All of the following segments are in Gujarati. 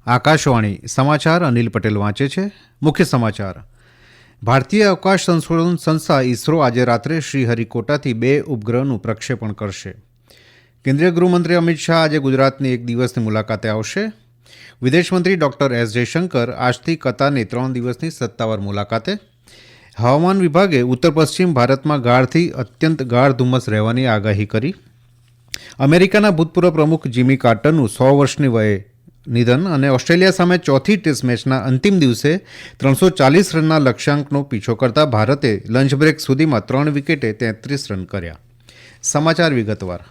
આકાશવાણી સમાચાર અનિલ પટેલ વાંચે છે. મુખ્ય સમાચાર. ભારતીય અવકાશ સંશોધન સંસ્થા ઇસરો આજે રાત્રે શ્રીહરિકોટાથી 2 ઉપગ્રહનું પ્રક્ષેપણ કરશે. કેન્દ્રીય ગૃહમંત્રી અમિત શાહ આજે ગુજરાતની 1 દિવસની મુલાકાતે આવશે. વિદેશમંત્રી ડૉક્ટર એસ જયશંકર આજથી કતારની 3 દિવસની સત્તાવાર મુલાકાતે. હવામાન વિભાગે ઉત્તર પશ્ચિમ ભારતમાં ગાઢથી અત્યંત ગાઢ ધુમ્મસ રહેવાની આગાહી કરી. અમેરિકાના ભૂતપૂર્વ પ્રમુખ જિમી કાર્ટરનું 100 વર્ષની વયે નિધન અને ઓસ્ટ્રેલિયા સામે ચોથી ટેસ્ટ મેચના અંતિમ દિવસે 340 રનના લક્ષ્યાંકનો પીછો કરતા ભારતે લંચ બ્રેક સુધીમાં 3 વિકેટે 33 રન કર્યા. સમાચાર વિગતવાર.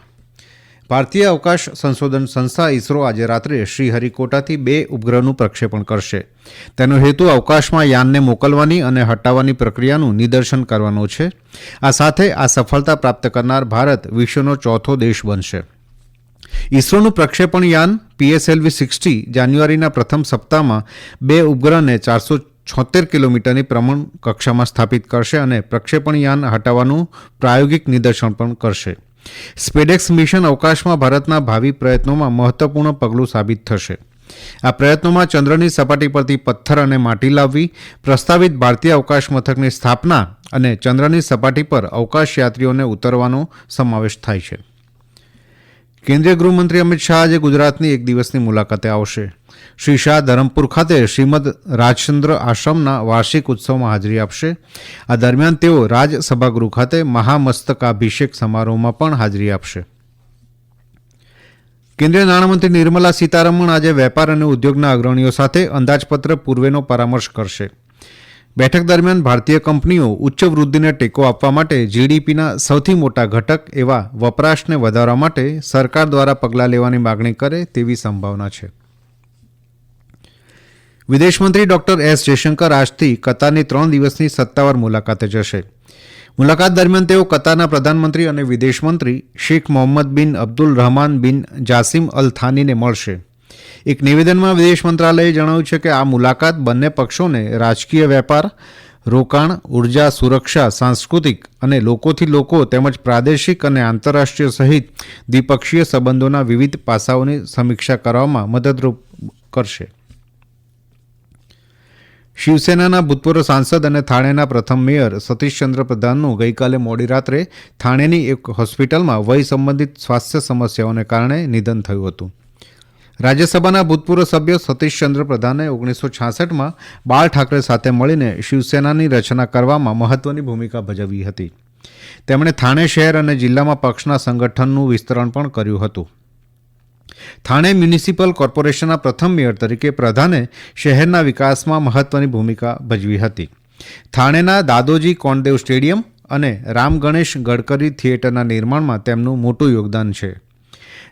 ભારતીય અવકાશ સંશોધન સંસ્થા ઇસરો આજે રાત્રે શ્રીહરિકોટાથી 2 ઉપગ્રહનું પ્રક્ષેપણ કરશે. તેનો હેતુ અવકાશમાં યાનને મોકલવાની અને હટાવવાની પ્રક્રિયાનું નિદર્શન કરવાનો છે. આ સાથે આ સફળતા પ્રાપ્ત કરનાર ભારત વિશ્વનો 4થો દેશ બનશે. ઇસરોનું પ્રક્ષેપણ યાન PSLV-60 જાન્યુઆરીના પ્રથમ સપ્તાહમાં 2 ઉપગ્રહને 476 કિલોમીટરની ભ્રમણ કક્ષામાં સ્થાપિત કરશે અને પ્રક્ષેપણ યાન હટાવવાનું પ્રાયોગિક નિદર્શન પણ કરશે. સ્પેડેક્સ મિશન અવકાશમાં ભારતના ભાવિ પ્રયત્નોમાં મહત્વપૂર્ણ પગલું સાબિત થશે. આ પ્રયત્નોમાં ચંદ્રની સપાટી પરથી પથ્થર અને માટી લાવવી, પ્રસ્તાવિત ભારતીય અવકાશ મથકની સ્થાપના અને ચંદ્રની સપાટી પર અવકાશ યાત્રીઓને ઉતરવાનો સમાવેશ થાય છે. કેન્દ્રીય ગૃહમંત્રી અમિત શાહ આજે ગુજરાતની 1 દિવસની મુલાકાતે આવશે. શ્રી શાહ ધરમપુર ખાતે શ્રીમદ રાજચંદ્ર આશ્રમના વાર્ષિક ઉત્સવમાં હાજરી આપશે. આ દરમિયાન તેઓ રાજસભાગૃહ ખાતે મહામસ્તકાભિષેક સમારોહમાં પણ હાજરી આપશે. કેન્દ્રીય નાણામંત્રી નિર્મલા સીતારમણ આજે વેપાર અને ઉદ્યોગના અગ્રણીઓ સાથે અંદાજપત્ર પૂર્વેનો પરામર્શ કરશે. બેઠક દરમિયાન ભારતીય કંપનીઓ ઉચ્ચ વૃદ્ધિને ટેકો આપવા માટે જીડીપીના સૌથી મોટા ઘટક એવા વપરાશને વધારવા માટે સરકાર દ્વારા પગલાં લેવાની માગણી કરે તેવી સંભાવના છે. વિદેશમંત્રી ડૉક્ટર એસ જયશંકર આજથી કતારની 3 દિવસની સત્તાવાર મુલાકાતે જશે. મુલાકાત દરમિયાન તેઓ કતારના પ્રધાનમંત્રી અને વિદેશમંત્રી શેખ મોહમ્મદ બિન અબ્દુલ રહમાન બિન જાસિમ અલ થાનીને મળશે. એક નિવેદનમાં વિદેશ મંત્રાલયે જણાવ્યું છે કે આ મુલાકાત બંને પક્ષોને રાજકીય વેપાર, રોકાણ, ઉર્જા, સુરક્ષા, સાંસ્કૃતિક અને લોકોથી લોકો તેમજ પ્રાદેશિક અને આંતરરાષ્ટ્રીય સહિત દ્વિપક્ષીય સંબંધોના વિવિધ પાસાઓની સમીક્ષા કરવામાં મદદરૂપ કરશે. શિવસેનાના ભૂતપૂર્વ સાંસદ અને થાણેના પ્રથમ મેયર સતીશચંદ્ર પ્રધાનનું ગઈકાલે મોડી રાત્રે થાણેની એક હોસ્પિટલમાં વય સંબંધિત સ્વાસ્થ્ય સમસ્યાઓને કારણે નિધન થયું હતું. રાજ્યસભાના ભૂતપૂર્વ સભ્ય સતીશચંદ્ર પ્રધાને 1966માં બાળ ઠાકરે સાથે મળીને શિવસેનાની રચના કરવામાં મહત્વની ભૂમિકા ભજવી હતી. તેમણે થાણે શહેર અને જિલ્લામાં પક્ષના સંગઠનનું વિસ્તરણ પણ કર્યું હતું. થાણે મ્યુનિસિપલ કોર્પોરેશનના પ્રથમ મેયર તરીકે પ્રધાને શહેરના વિકાસમાં મહત્વની ભૂમિકા ભજવી હતી. થાણેના દાદોજી કોંડદેવ સ્ટેડિયમ અને રામ ગણેશ ગડકરી થિયેટરના નિર્માણમાં તેમનું મોટું યોગદાન છે.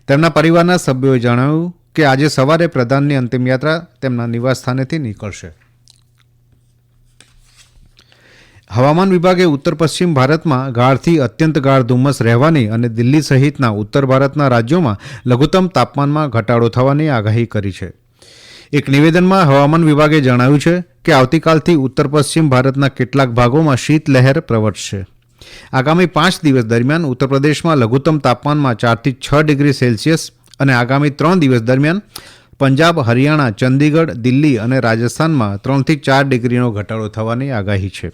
તેમના પરિવારના સભ્યોએ જણાવ્યું કે આજે સવારે પ્રધાનની અંતિમ યાત્રા તેમના નિવાસસ્થાનેથી નીકળશે. હવામાન વિભાગે ઉત્તર પશ્ચિમ ભારતમાં ગાઢથી અત્યંત ગાઢ ધુમ્મસ રહેવાની અને દિલ્હી સહિતના ઉત્તર ભારતના રાજ્યોમાં લઘુત્તમ તાપમાનમાં ઘટાડો થવાની આગાહી કરી છે. એક નિવેદનમાં હવામાન વિભાગે જણાવ્યું છે કે આવતીકાલથી ઉત્તર પશ્ચિમ ભારતના કેટલાક ભાગોમાં શીતલહેર પ્રવર્તશે. આગામી 5 દિવસ દરમિયાન ઉત્તર પ્રદેશમાં લઘુત્તમ તાપમાનમાં 4 થી 6 ડિગ્રી સેલ્સિયસ અને આગામી 3 દિવસ દરમિયાન પંજાબ, હરિયાણા, ચંદીગઢ, દિલ્હી અને રાજસ્થાનમાં 3 થી 4 ડિગ્રીનો ઘટાડો થવાની આગાહી છે.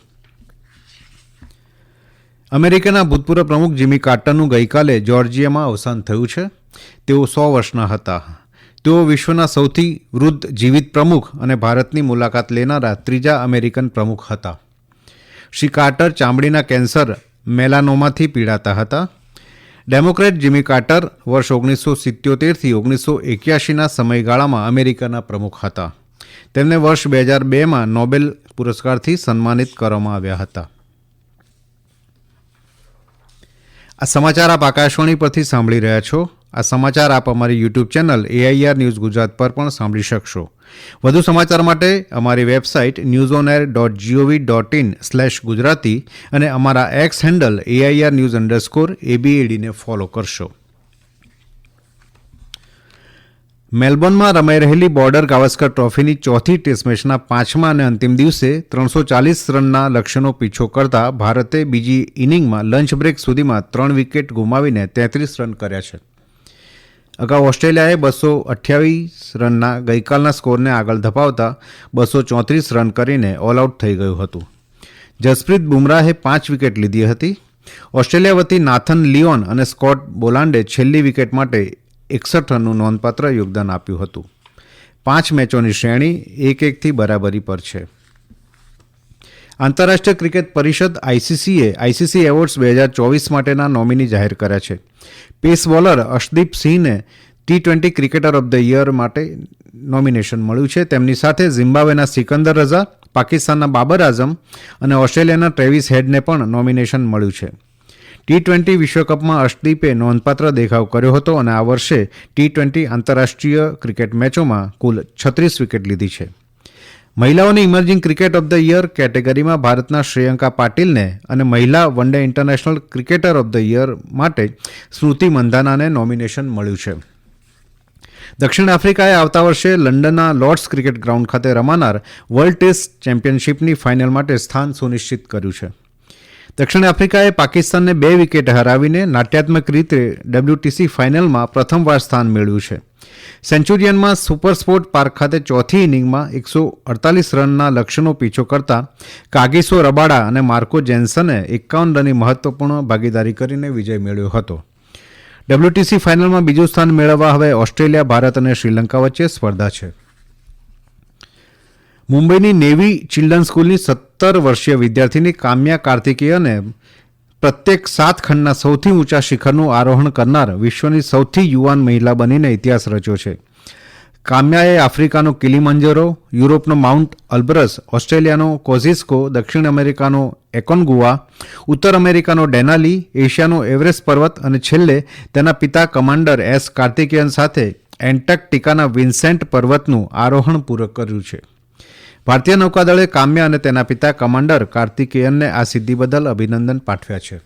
અમેરિકાના ભૂતપૂર્વ પ્રમુખ જિમી કાર્ટરનું ગઈકાલે જોર્જિયામાં અવસાન થયું છે. તેઓ 100 વર્ષના હતા. તેઓ વિશ્વના સૌથી વૃદ્ધ જીવિત પ્રમુખ અને ભારતની મુલાકાત લેનારા 3જા અમેરિકન પ્રમુખ હતા. શ્રી કાર્ટર ચામડીના કેન્સર મેલાનોમાથી પીડાતા હતા. ડેમોક્રેટ જિમી કાર્ટર વર્ષ 1977થી 1981ના સમયગાળામાં અમેરિકાના પ્રમુખ હતા. તેમને વર્ષ 2002માં નોબેલ પુરસ્કારથી સન્માનિત કરવામાં આવ્યા હતા. આ સમાચાર આપ આકાશવાણી પરથી સાંભળી રહ્યા છો. આ સમાચાર આપ અમારી YouTube channel AIR news Gujarat પર પણ સાંભળી શકશો. વધુ સમાચાર માટે અમારી વેબસાઇટ newsonair.gov.in/gujarati અને અમારા એક્સ હેન્ડલ AIR_news_ABAD ને ફોલો કરશો. મેલબોર્નમાં રમાઈ રહેલી બોર્ડર ગાવસ્કર ટ્રોફીની ચોથી ટેસ્ટ મેચના 5મા અને અંતિમ દિવસે 340 રનના લક્ષ્યનો પીછો કરતા ભારતે બીજી ઇનિંગમાં લંચ બ્રેક સુધીમાં 3 વિકેટ ગુમાવીને 33 રન કર્યા છે. અગાઉ ઓસ્ટ્રેલિયાએ 228 રનના ગઈકાલના સ્કોરને આગળ ધપાવતા 234 રન કરીને ઓલ આઉટ થઈ ગયું હતું. જસપ્રીત બુમરાહે 5 વિકેટ લીધી હતી. ઓસ્ટ્રેલિયા વતી નાથન લિયોન અને સ્કોટ બોલાન્ડે છેલ્લી વિકેટ માટે 61 રનનું નોંધપાત્ર યોગદાન આપ્યું હતું. 5 મેચોની શ્રેણી 1-1થી બરાબરી પર છે. આંતરરાષ્ટ્રીય ક્રિકેટ પરિષદ આઈસીસીએ આઈસીસી એવોર્ડ્સ 2024 માટેના નોમિની જાહેર કર્યા છે. પેસ બોલર અર્શદીપ સિંહને T20 cricketer of the year માટે નોમિનેશન મળ્યું છે. તેમની સાથે ઝિમ્બાબ્વેના સિકંદર રઝા, પાકિસ્તાનના બાબર આઝમ અને ઓસ્ટ્રેલિયાના ટ્રેવિસ હેડને પણ નોમિનેશન મળ્યું છે. T20 વિશ્વકપમાં અર્શદીપે નોંધપાત્ર દેખાવ કર્યો હતો અને આ વર્ષે T20 આંતરરાષ્ટ્રીય ક્રિકેટ મેચોમાં કુલ 36 વિકેટ લીધી છે. મહિલાઓની emerging cricket of the year કેટેગરીમાં ભારતના શ્રેયંકા પાટીલને અને મહિલા one day international cricketer of the year માટે સ્મૃતિ મંધાનાને નોમિનેશન મળ્યું છે. દક્ષિણ આફ્રિકાએ આવતા વર્ષે લંડનના લોર્ડ્સ ક્રિકેટ ગ્રાઉન્ડ ખાતે રમાનાર વર્લ્ડ ટેસ્ટ ચેમ્પિયનશિપની ફાઇનલ માટે સ્થાન સુનિશ્ચિત કર્યું છે. દક્ષિણ આફ્રિકાએ પાકિસ્તાનને 2 વિકેટે હરાવીને નાટ્યાત્મક રીતે WTC ફાઇનલમાં પ્રથમવાર સ્થાન મેળવ્યું છે. સેન્ચુરિયનમાં સુપર સ્પોર્ટ પાર્ક ખાતે ચોથી ઇનિંગમાં 148 રનના લક્ષ્યનો પીછો કરતા કાગિસો રબાડા અને માર્કો જેન્સને 51 રનની મહત્વપૂર્ણ ભાગીદારી કરીને વિજય મેળવ્યો હતો. WTC ફાઇનલમાં બીજું સ્થાન મેળવવા હવે ઓસ્ટ્રેલિયા, ભારત અને શ્રીલંકા વચ્ચે સ્પર્ધા છે. મુંબઈની નેવી ચિલ્ડ્રન સ્કૂલની 17 વર્ષીય વિદ્યાર્થીની કામ્યા કાર્તિકેયને પ્રત્યેક 7 ખંડના સૌથી ઊંચા શિખરનું આરોહણ કરનાર વિશ્વની સૌથી યુવાન મહિલા બનીને ઇતિહાસ રચ્યો છે. કામ્યાએ આફ્રિકાનો કિલીમંજારો, યુરોપનો માઉન્ટ અલ્બ્રસ, ઓસ્ટ્રેલિયાનો કોઝિસ્કો, દક્ષિણ અમેરિકાનો એકોન્ગુઆ, ઉત્તર અમેરિકાનો ડેનાલી, એશિયાનો એવરેસ્ટ પર્વત અને છેલ્લે તેના પિતા કમાન્ડર એસ કાર્તિકેયન સાથે એન્ટાર્કટિકાના વિન્સેન્ટ પર્વતનું આરોહણ પૂર્ણ કર્યું છે. ભારતીય નૌકાદળે કામ્યા અને તેના પિતા કમાન્ડર કાર્તિકેયનને આ સિદ્ધિ બદલ અભિનંદન પાઠવ્યા છે.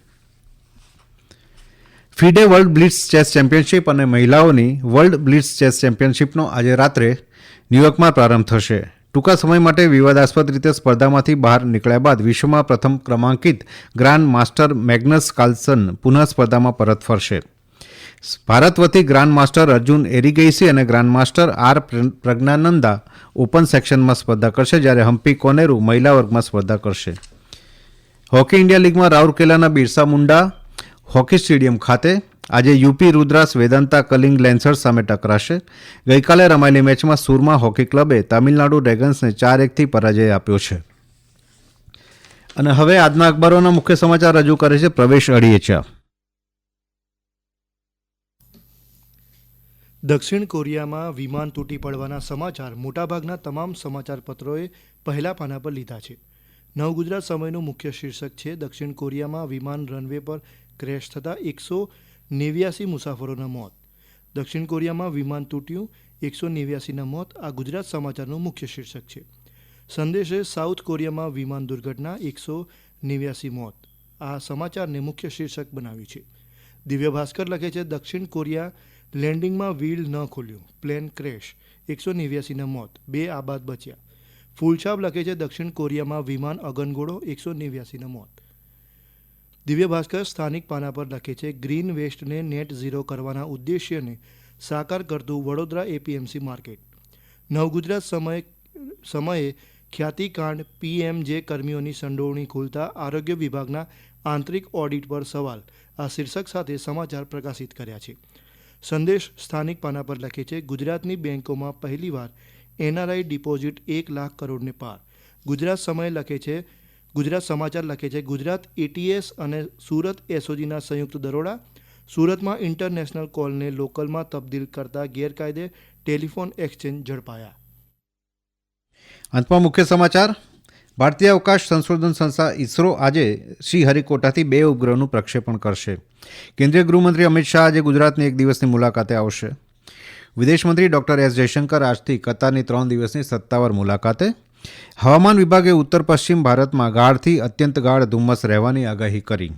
FIDE world blitz chess championship અને મહિલાઓની વર્લ્ડ બ્લિટ્ઝ ચેસ ચેમ્પિયનશિપનો આજે રાત્રે ન્યૂયોર્કમાં પ્રારંભ થશે. ટૂંકા સમય માટે વિવાદાસ્પદ રીતે સ્પર્ધામાંથી બહાર નીકળ્યા બાદ વિશ્વમાં પ્રથમ ક્રમાંકિત ગ્રાન્ડ માસ્ટર મેગ્નસ કાર્લસન પુનઃ સ્પર્ધામાં પરત ફરશે. ભારત વતી ગ્રાન્ડ માસ્ટર અર્જુન એરિગેઇસી અને grand master R Praggnanandhaa open સેક્શનમાં સ્પર્ધા કરશે, જ્યારે હમ્પી કોનેરુ મહિલા વર્ગમાં સ્પર્ધા કરશે. હોકી ઇન્ડિયા લીગમાં રાઉરકેલાના બિરસા મુંડા હોકી સ્ટેડિયમ ખાતે આજે યુપી રુદ્રાસ વેદાંતા કલિંગ લેન્સર્સ સામે ટકરાશે. ગઈકાલે રમાયેલી મેચમાં સુરમા હોકી ક્લબે તામિલનાડુ ડ્રેગન્સને 4-1થી પરાજય આપ્યો છે. અને હવે આજના અખબારોના મુખ્ય સમાચાર રજૂ કરે છે પ્રવેશ અડીએચા. દક્ષિણ કોરિયામાં વિમાન તૂટી પડવાના સમાચાર મોટાભાગના તમામ સમાચાર પત્રોએ પહેલા પાના પર લીધા છે. નવગુજરાત સમયનું મુખ્ય શીર્ષક છે દક્ષિણ કોરિયામાં વિમાન રનવે પર ક્રેશ થતાં 189 મુસાફરોના મોત. દક્ષિણ કોરિયામાં વિમાન તૂટ્યું, 189ના મોત. આ ગુજરાત સમાચારનું મુખ્ય શીર્ષક છે. સંદેશે સાઉથ કોરિયામાં વિમાન દુર્ઘટના, 189 મોત. આ સમાચારને મુખ્ય શીર્ષક બનાવ્યું છે. દિવ્ય ભાસ્કર લખે છે દક્ષિણ કોરિયા લેન્ડિંગમાં વ્હીલ ન ખોલ્યું, પ્લેન ક્રેશ, 189ના મોત, 2 આબાદ બચ્યા. ફૂલછાપ લખે છે દક્ષિણ કોરિયામાં વિમાન અગનગોળો, 189ના મોત. દિવ્ય ભાસ્કર સ્થાનિક પાના પર લખે છે ગ્રીન વેસ્ટને નેટ ઝીરો કરવાના ઉદ્દેશ્યને સાકાર કરતું વડોદરા એપીએમસી માર્કેટ. નવગુજરાત સમયે ખ્યાતિકાંડ પીએમજે કર્મીઓની સંડોવણી ખુલતા આરોગ્ય વિભાગના આંતરિક ઓડિટ પર સવાલ, આ શીર્ષક સાથે સમાચાર પ્રકાશિત કર્યા છે. સંદેશ સ્થાનિક પાના પર લખે છે ગુજરાતની બેંકોમાં પહેલીવાર એનઆરઆઈ ડિપોઝિટ 1 લાખ કરોડને પાર. ગુજરાત સમાચાર લખે છે ગુજરાત એટીએસ અને સુરત એસઓજીના સંયુક્ત દરોડા. સુરતમાં ઇન્ટરનેશનલ કોલને લોકલમાં તબદીલ કરતા ગેરકાયદે ટેલિફોન એક્સચેન્જ ઝડપાયા. અંતમાં મુખ્ય સમાચાર. ભારતીય અવકાશ સંશોધન સંસ્થા ઇસરો આજે શ્રીહરિકોટાથી 2 ઉપગ્રહનું પ્રક્ષેપણ કરશે. કેન્દ્રીય ગૃહમંત્રી અમિત શાહ આજે ગુજરાતની 1 દિવસની મુલાકાતે આવશે. વિદેશમંત્રી ડૉક્ટર એસ જયશંકર આજથી કતારની 3 દિવસની સત્તાવાર મુલાકાતે. હવામાન વિભાગે ઉત્તર પશ્ચિમ ભારતમાં ગાઢથી અત્યંત ગાઢ ધુમ્મસ રહેવાની આગાહી કરી.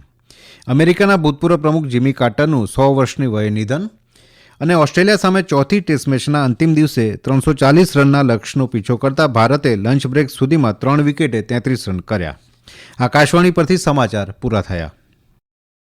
અમેરિકાના ભૂતપૂર્વ પ્રમુખ જિમી કાર્ટરનું 100 વર્ષની વયે નિધન. અને ઓસ્ટ્રેલિયા સામે ચોથી ટેસ્ટ મેચના અંતિમ દિવસે 340 રનના લક્ષ્યનો પીછો કરતા ભારતે લંચ બ્રેક સુધીમાં 3 વિકેટે 33 રન કર્યા. આકાશવાણી પરથી સમાચાર પૂરા થયા.